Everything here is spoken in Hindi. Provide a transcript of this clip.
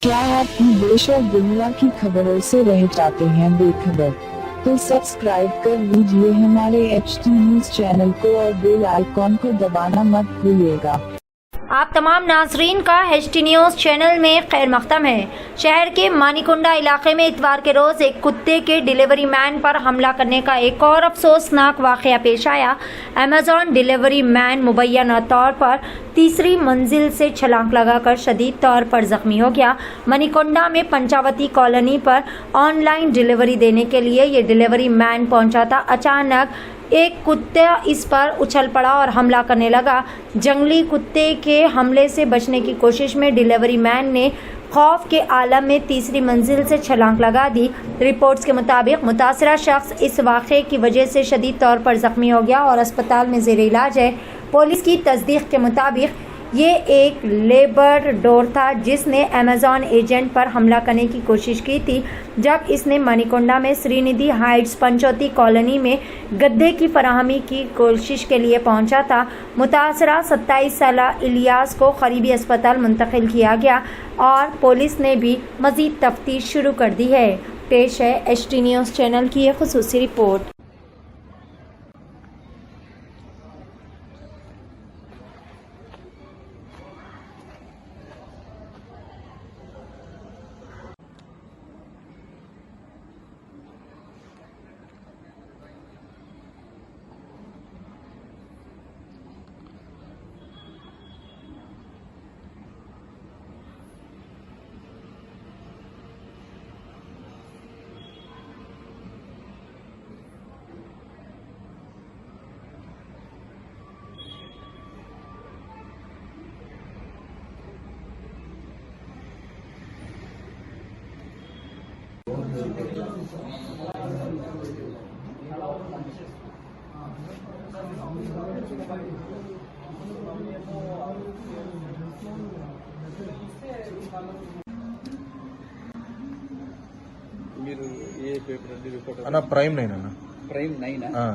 क्या आप भी देश और दुनिया की खबरों से रह जाते हैं बेखबर? तो सब्सक्राइब कर लीजिए हमारे HT न्यूज चैनल को और बेल आइकॉन को दबाना मत भूलिएगा। आप तमाम नाजरीन का HT न्यूज़ चैनल में खैर मकदम है। शहर के मानीकुंडा इलाके में इतवार के रोज एक कुत्ते के डिलीवरी मैन पर हमला करने का एक और अफसोसनाक वाकया पेश आया। अमेजॉन डिलीवरी मैन मुबैना तौर पर तीसरी मंजिल से छलांग लगाकर शदीद तौर पर जख्मी हो गया। मनीकुंडा में पंचावती कॉलोनी पर ऑनलाइन डिलीवरी देने के लिए ये डिलीवरी मैन पहुंचा था। अचानक एक कुत्ता इस पर उछल पड़ा और हमला करने लगा। जंगली कुत्ते के हमले से बचने की कोशिश में डिलीवरी मैन ने खौफ के आलम में तीसरी मंजिल से छलांग लगा दी। रिपोर्ट्स के मुताबिक मुतासरा शख्स इस वाक़े की वजह से शदीद तौर पर जख्मी हो गया और अस्पताल में ज़ेर इलाज है। पुलिस की तस्दीक के मुताबिक ये एक लेबरडोर था जिसने अमेजॉन एजेंट पर हमला करने की कोशिश की थी जब इसने मनीकुंडा में श्रीनिधि हाइट्स पंचवती कॉलोनी में गद्दे की फराहमी की कोशिश के लिए पहुंचा था। मुतासरा 27 साला इलियास को करीबी अस्पताल मुंतकिल किया गया और पुलिस ने भी मजीद तफ्तीश शुरू कर दी है। पेश है HT न्यूज़ चैनल की एक खुसूसी रिपोर्ट। మీరు ఏ పేపర్ అండి రిపోర్టర్ అన్న ప్రైమ్ 9 అన్న ప్రైమ్ 9 ఆ.